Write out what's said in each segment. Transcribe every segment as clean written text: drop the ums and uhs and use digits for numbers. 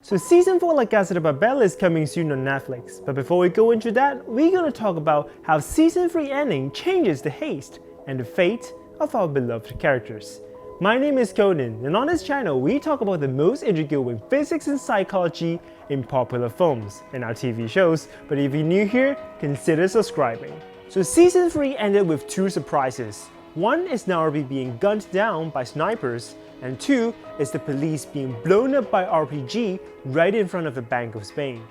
So season 4 La Casa de Papel is coming soon on Netflix, but before we go into that, we're gonna talk about how season 3 ending changes the haste and the fate of our beloved characters. My name is Conan, and on this channel we talk about the most intriguing physics and psychology in popular films and our TV shows, but if you're new here, consider subscribing. So season 3 ended with two surprises. One is Nairobi being gunned down by snipers, and two is the police being blown up by RPG right in front of the Bank of Spain.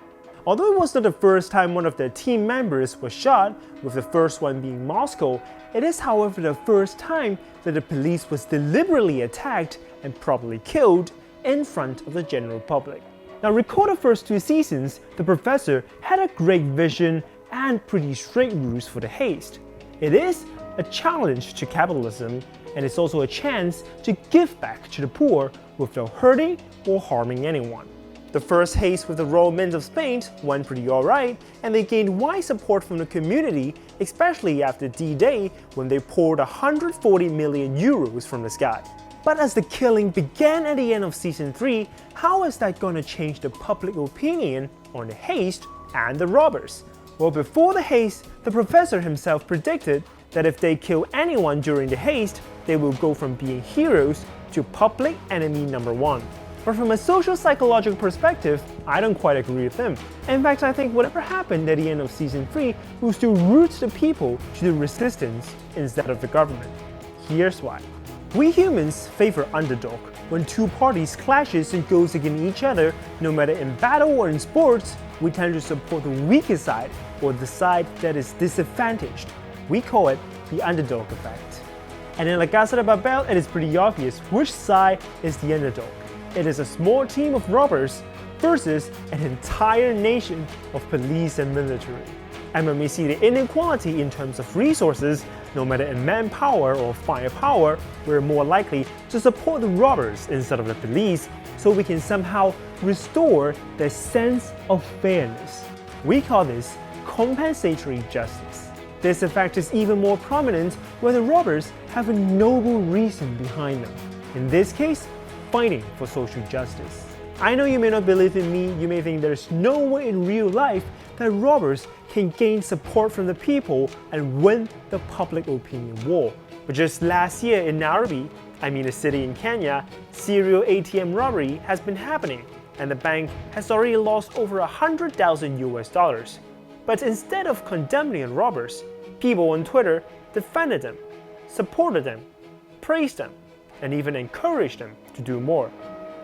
Although it was not the first time one of their team members was shot, with the first one being Moscow, it is however the first time that the police was deliberately attacked and probably killed in front of the general public. Now recall the first two seasons, the professor had a great vision and pretty strict rules for the heist. It is a challenge to capitalism, and it's also a chance to give back to the poor without hurting or harming anyone. The first heist with the Royal Mint of Spain went pretty alright, and they gained wide support from the community, especially after D-Day when they poured 140 million euros from the sky. But as the killing began at the end of season 3, how is that gonna change the public opinion on the heist and the robbers? Well, before the heist, the professor himself predicted that if they kill anyone during the heist, they will go from being heroes to public enemy number one. But from a social psychological perspective, I don't quite agree with him. In fact, I think whatever happened at the end of season 3 will still root the people to the resistance instead of the government. Here's why. We humans favor underdog. When two parties clashes and goes against each other, no matter in battle or in sports, we tend to support the weaker side or the side that is disadvantaged. We call it the underdog effect. And in La Casa de Papel, it is pretty obvious which side is the underdog. It is a small team of robbers versus an entire nation of police and military. And when we see the inequality in terms of resources, no matter in manpower or firepower, we're more likely to support the robbers instead of the police, so we can somehow restore the sense of fairness. We call this compensatory justice. This effect is even more prominent where the robbers have a noble reason behind them. In this case, fighting for social justice. I know you may not believe in me, you may think there's no way in real life that robbers can gain support from the people and win the public opinion war. But just last year in Nairobi, a city in Kenya, serial ATM robbery has been happening, and the bank has already lost over 100,000 US dollars. But instead of condemning the robbers, people on Twitter defended them, supported them, praised them, and even encouraged them to do more.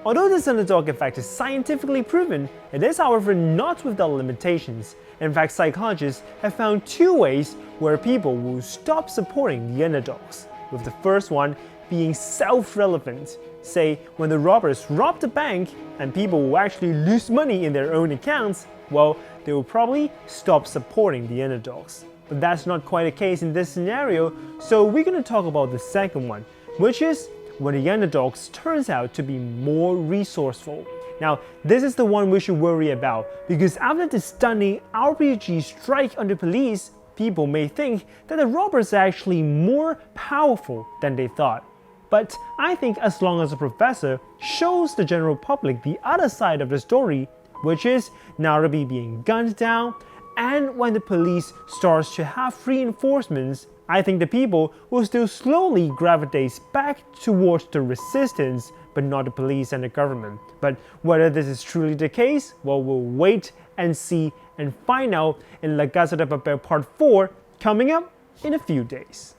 Although this underdog effect is scientifically proven, it is however not without limitations. In fact, psychologists have found two ways where people will stop supporting the underdogs, with the first one being self-relevant. Say, when the robbers rob the bank and people will actually lose money in their own accounts, well, they will probably stop supporting the underdogs. But that's not quite the case in this scenario, so we're going to talk about the second one, which is when the underdogs turns out to be more resourceful. Now, this is the one we should worry about, because after the stunning RPG strike on the police, people may think that the robbers are actually more powerful than they thought. But I think as long as the professor shows the general public the other side of the story, which is Nairobi being gunned down, and when the police starts to have reinforcements, I think the people will still slowly gravitate back towards the resistance, but not the police and the government. But whether this is truly the case, well, we'll wait and see and find out in La Casa de Papel Part 4 coming up in a few days.